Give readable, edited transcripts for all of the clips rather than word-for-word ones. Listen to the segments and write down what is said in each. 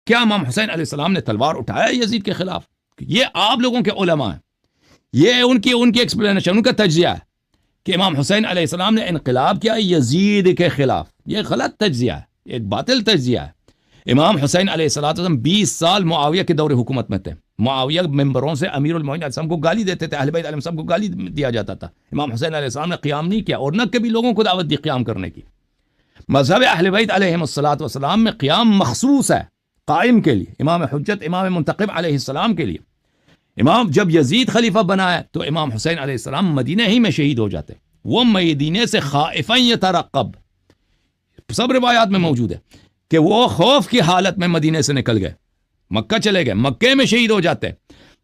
کیا امام حسین علیہ السلام نے تلوار اٹھایا یزید کے خلاف؟ یہ آپ لوگوں کے علماء ہیں، یہ ان کی ایکسپلینیشن، ان کا تجزیہ ہے کہ امام حسین علیہ السلام نے انقلاب کیا یزید کے خلاف. یہ غلط تجزیہ ہے، ایک باطل تجزیہ ہے. امام حسین علیہ السلام 20 سال معاویہ کے دور حکومت میں تھے. معاویہ ممبروں سے امیر المومنین علیہ السلام کو گالی دیتے تھے، اہل بیت علیہ السلام کو گالی دیا جاتا تھا. امام حسین علیہ السلام نے قیام نہیں کیا اور نہ کبھی لوگوں کو دعوت دی قیام کرنے کی. مذہب اہل بیت علیہ السلام میں قیام مخصوص ہے قائم کے لیے، امام حجت امام منتقب علیہ السلام کے لیے. امام جب یزید خلیفہ بنا ہے تو امام حسین علیہ السلام مدینہ ہی میں شہید ہو جاتے. وہ مدینے سے خائفا یترقب، سب روایات میں موجود ہے کہ وہ خوف کی حالت میں مدینے سے نکل گئے، مکہ چلے گئے، مکے میں شہید ہو جاتے.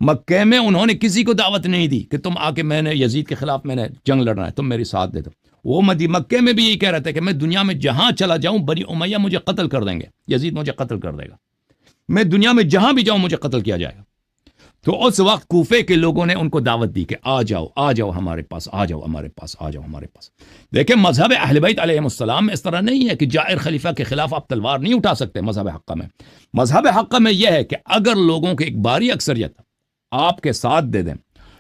مکے میں انہوں نے کسی کو دعوت نہیں دی کہ تم آ کے میں نے یزید کے خلاف میں نے جنگ لڑنا ہے، تم میری ساتھ دے دو. وہ مکے میں بھی یہی کہہ رہے تھے کہ میں دنیا میں جہاں چلا جاؤں بنی امیہ مجھے قتل کر دیں گے، یزید مجھے قتل کر دے گا، میں دنیا میں جہاں بھی جاؤں مجھے قتل کیا جائے گا. تو اس وقت کوفے کے لوگوں نے ان کو دعوت دی کہ آ جاؤ ہمارے پاس، آ جاؤ ہمارے پاس. دیکھیں مذہب اہل بیت علیہ السلام میں اس طرح نہیں ہے کہ جائر خلیفہ کے خلاف آپ تلوار نہیں اٹھا سکتے. مذہب حقہ میں یہ ہے کہ اگر لوگوں کی ایک باری اکثریت آپ کے ساتھ دے دیں،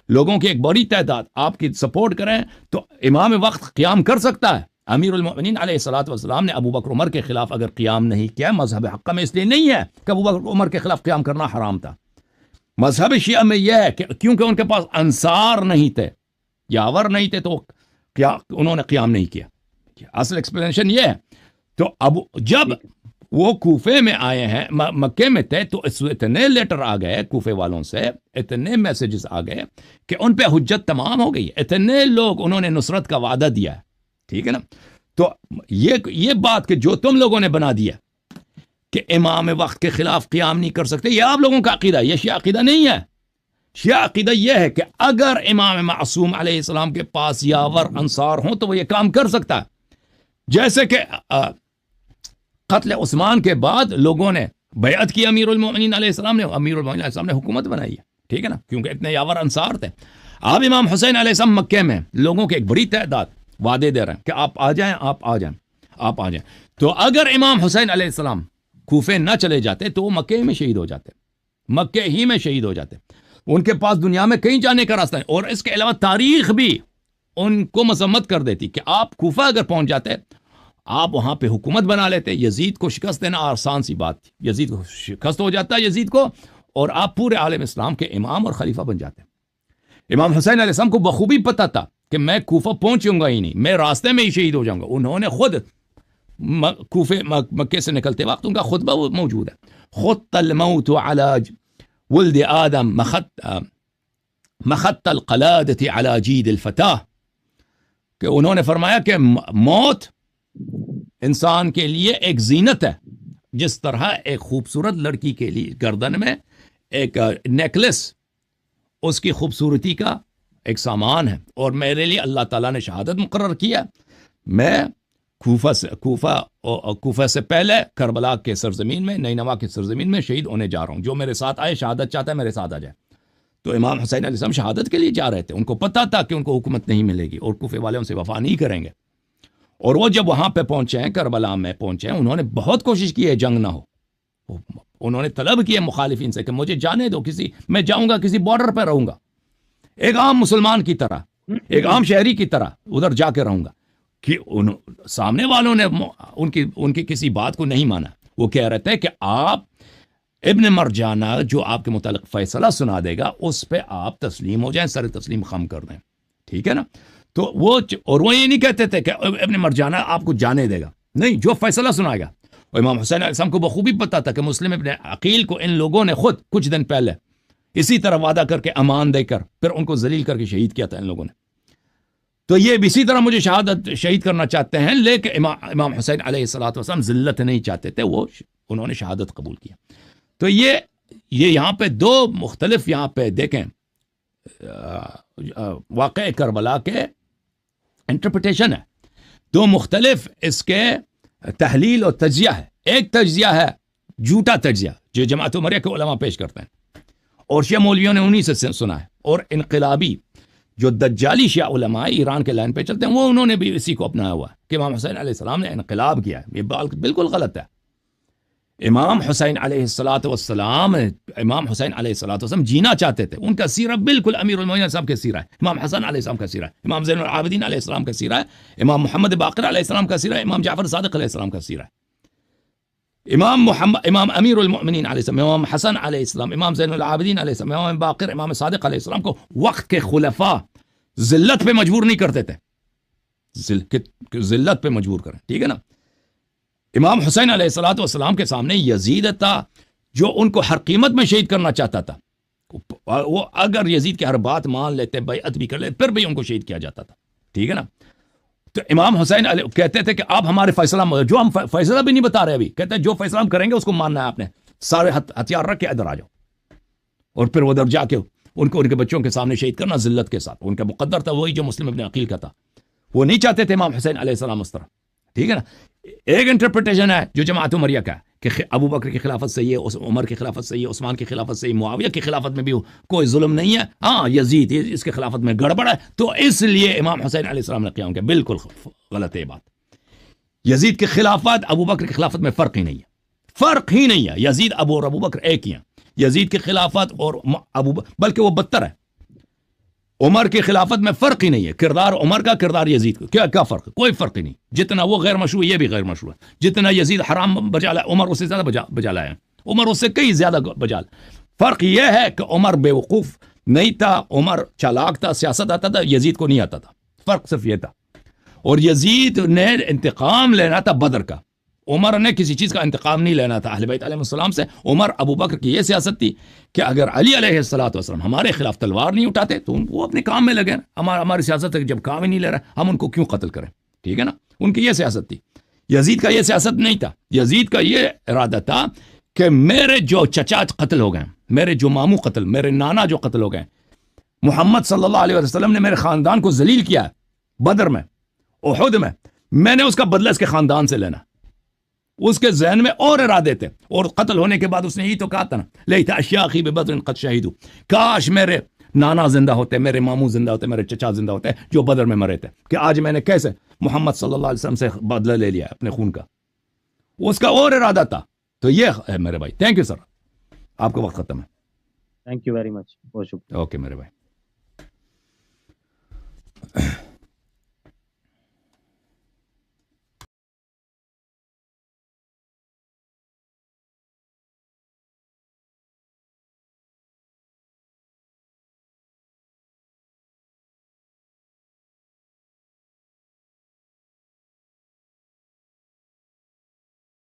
لوگوں کی ایک بڑی تعداد آپ کی سپورٹ کریں تو امام وقت قیام کر سکتا ہے. امیر المؤمنین علیہ السلام نے ابو بکر عمر کے خلاف اگر قیام نہیں کیا، مذہب حقہ میں اس لیے نہیں ہے کہ ابو بکر عمر کے خلاف قیام کرنا حرام تھا. مذہب شیعہ میں یہ ہے کہ کیونکہ ان کے پاس انصار نہیں تھے، یاور نہیں تھے، تو انہوں نے قیام نہیں کیا. اصل ایکسپلینیشن یہ ہے. تو اب جب وہ کوفے میں آئے ہیں، مکے میں تھے، تو اتنے لیٹر آ گئے کوفے والوں سے، اتنے میسیجز آ گئے کہ ان پہ حجت تمام ہو گئی. اتنے لوگ انہوں نے نصرت کا وعدہ دیا ہے، ٹھیک ہے نا. تو یہ بات کہ جو تم لوگوں نے بنا دیا کہ امام وقت کے خلاف قیام نہیں کر سکتے، یہ آپ لوگوں کا عقیدہ ہے، یہ شیعہ عقیدہ نہیں ہے. شیعہ عقیدہ یہ ہے کہ اگر امام معصوم علیہ السلام کے پاس یاور انصار ہوں تو وہ یہ کام کر سکتا ہے. جیسے کہ قتل عثمان کے بعد لوگوں نے بیعت کی امیر المومنین علیہ السلام نے، امیر المومنین علیہ السلام نے حکومت بنائی ہے، ٹھیک ہے نا، کیونکہ اتنے یاور انصار تھے. اب امام حسین علیہ السلام مکے میں لوگوں کے ایک بڑی تعداد وعدے دے رہے ہیں کہ آپ آ جائیں. تو اگر امام حسین علیہ السلام کوفے نہ چلے جاتے تو وہ مکے میں شہید ہو جاتے، مکے ہی میں شہید ہو جاتے. ان کے پاس دنیا میں کہیں جانے کا راستہ نہیں. اور اس کے علاوہ تاریخ بھی ان کو مذمت کر دیتی کہ آپ کوفہ اگر پہنچ جاتے، آپ وہاں پہ حکومت بنا لیتے. یزید کو شکست دینا آسان سی بات تھی، یزید کو شکست ہو جاتا یزید کو، اور آپ پورے عالم اسلام کے امام اور خلیفہ بن جاتے. امام حسین علیہ السلام کو بخوبی پتہ تھا کہ میں کوفہ پہنچوں گا ہی نہیں، میں راستے میں ہی شہید ہو جاؤں گا. انہوں نے خود مکے سے نکلتے وقت ان کا خطبہ موجود ہے، خط الموت على ولد آدم مخط القلادة على جید الفتاة، کہ انہوں نے فرمایا کہ موت انسان کے لیے ایک زینت ہے، جس طرح ایک خوبصورت لڑکی کے لیے گردن میں ایک نیکلس اس کی خوبصورتی کا ایک سامان ہے. اور میرے لیے اللہ تعالیٰ نے شہادت مقرر کیا، میں کوفہ سے پہلے کربلا کے سرزمین میں، نینوا کے سرزمین میں شہید ہونے جا رہا ہوں. جو میرے ساتھ آئے، شہادت چاہتا ہے میرے ساتھ آ جائے. تو امام حسین علیہ السلام شہادت کے لیے جا رہے تھے. ان کو پتا تھا کہ ان کو حکومت نہیں ملے گی اور کوفے والے ان سے وفا نہیں کریں گے. اور وہ جب وہاں پہ پہنچے ہیں، کربلا میں پہنچے ہیں، انہوں نے بہت کوشش کی ہے جنگ نہ ہو. انہوں نے طلب کی ہے مخالفین سے کہ مجھے جانے دو، میں جاؤں گا کسی بارڈر پہ رہوں گا، ایک عام مسلمان کی طرح، ایک عام شہری کی طرح ادھر جا کے رہوں گا. کہ سامنے والوں نے ان کی کسی بات کو نہیں مانا. وہ کہہ رہے تھے کہ آپ ابن مرجانہ جو آپ کے متعلق فیصلہ سنا دے گا اس پہ آپ تسلیم ہو جائیں، سر تسلیم خم کر دیں، ٹھیک ہے نا. تو وہ یہ نہیں کہتے تھے کہ ابن مرجانہ آپ کو جانے دے گا، نہیں، جو فیصلہ سنائے گا. امام حسین علیہ السلام کو بخوبی پتا تھا کہ مسلم ابن عقیل کو ان لوگوں نے خود کچھ دن پہلے اسی طرح وعدہ کر کے امان دے کر پھر ان کو ذلیل کر کے شہید کیا تھا ان لوگوں نے. تو یہ اسی طرح مجھے شہید کرنا چاہتے ہیں، لیکن امام حسین علیہ السلام ذلت نہیں چاہتے تھے، انہوں نے شہادت قبول کیا. تو یہ یہاں پہ دو مختلف یہاں پہ دیکھیں واقع کربلا کے انٹرپریٹیشن ہے، دو مختلف اس کے تحلیل اور تجزیہ ہے. ایک تجزیہ ہے جھوٹا تجزیہ جو جماعت عمریہ کے علماء پیش کرتے ہیں اور شیعہ مولویوں نے انہی سے سنا ہے، اور انقلابی جو دجالی شیعہ علماء ایران کے لائن پہ چلتے ہیں وہ انہوں نے بھی اسی کو اپنایا ہوا ہے کہ امام حسین علیہ السلام نے انقلاب کیا ہے. یہ بالکل غلط ہے. امام حسین علیہ السلام جینا چاہتے تھے. ان کا سیرہ بالکل امیر المومنین صاحب کا سیرہ ہے. امام حسن علیہ السلام کا سیرہ ہے. امام زین العابدین علیہ السلام کا سیرہ ہے. امام محمد باقر علیہ السلام کا سیرہ ہے. امام جعفر صادق علیہ السلام کا سیرہ ہے. امام امیر المؤمنین علیہ السلام، امام حسن علیہ السلام، امام زین العابدین علیہ السلام، امام باقر، امام صادق علیہ السلام کو وقت کے خلفاء ذلت پہ مجبور نہیں کرتے تھے. ذلت پہ مجبور کریں، ٹھیک ہے نا. امام حسین علیہ السلام کے سامنے یزید تھا جو ان کو ہر قیمت میں شہید کرنا چاہتا تھا. وہ اگر یزید کی ہر بات مان لیتے، بیعت بھی کر لیتے، پھر بھی ان کو شہید کیا جاتا تھا. ٹھیک ہے نا. تو امام حسین کہتے تھے کہ آپ ہمارے فیصلہ، جو ہم فیصلہ بھی نہیں بتا رہے ابھی، کہتے ہیں جو فیصلہ ہم کریں گے اس کو ماننا ہے آپ نے. سارے ہتھیار رکھ کے ادھر آ جاؤ. اور پھر ادھر جا کے ان کو ان کے بچوں کے سامنے شہید کرنا ذلت کے ساتھ. ان کا مقدر تھا وہی جو مسلم ابن عقیل کا تھا. وہ نہیں چاہتے تھے امام حسین علیہ السلام اس طرح. ٹھیک ہے نا. ایک انٹرپریٹیشن ہے جو جماعت عمریہ کا ہے کہ ابو بکر کی خلافت صحیح ہے، عمر کی خلافت صحیح ہے، عثمان کی خلافت صحیح، معاویہ کی خلافت میں بھی کوئی ظلم نہیں ہے. ہاں یزید اس کی خلافت میں گڑبڑ ہے، تو اس لیے امام حسین علیہ السلام نے قیام کیا. بالکل غلط ہے یہ بات. یزید کی خلافت ابو بکر کی خلافت میں فرق ہی نہیں ہے. فرق ہی نہیں ہے. یزید اور ابو بکر ایک ہی ہیں. یزید کی خلافت اور بلکہ وہ بدتر ہے. عمر کی خلافت میں فرق ہی نہیں ہے. کردار عمر کا، کردار یزید کا، کیا فرق ہے؟ کوئی فرق ہی نہیں. جتنا وہ غیر مشروع، یہ بھی غیر مشروع ہے. جتنا یزید حرام بجا لایا، عمر اس سے زیادہ بجا لایا ہے. عمر اس سے کئی زیادہ بجا لایا. فرق یہ ہے کہ عمر بے وقوف نہیں تھا، عمر چالاک تھا، سیاست آتا تھا، یزید کو نہیں آتا تھا. فرق صرف یہ تھا. اور یزید نے انتقام لینا تھا بدر کا. عمر نے کسی چیز کا انتقام نہیں لینا تھا اہل بیت علیہ السلام سے. عمر ابو بکر کی یہ سیاست تھی کہ اگر علی علیہ السلام ہمارے خلاف تلوار نہیں اٹھاتے تو وہ اپنے کام میں لگے. ہماری سیاست ہے جب کام ہی نہیں لے رہا ہم ان کو کیوں قتل کریں. ٹھیک ہے نا. ان کی یہ سیاست تھی. یزید کا یہ سیاست نہیں تھا. یزید کا یہ ارادہ تھا کہ میرے جو چچا قتل ہو گئے، میرے جو ماموں قتل، میرے نانا جو قتل ہو گئے، محمد صلی اللہ علیہ وسلم نے میرے خاندان کو ذلیل کیا ہے بدر میں، احد میں نے اس کا بدلہ اس کے خاندان سے لینا. اس کے ذہن میں اور ارادے تھے. اور قتل ہونے کے بعد اس نے یہی تو کہا تھا نا، لیت اشیاخی ببدر قد شہیدوا، کاش میرے نانا زندہ ہوتے، میرے ماموں زندہ ہوتے، میرے چچا زندہ ہوتے جو بدر میں مرے تھے، کہ آج میں نے کیسے محمد صلی اللہ علیہ وسلم سے بدلہ لے لیا اپنے خون کا. اس کا اور ارادہ تھا. تو یہ ہے میرے بھائی. Thank you sir. آپ کا وقت ختم ہے. Thank you very much. بہت شکریہ. اوکے میرے بھائی.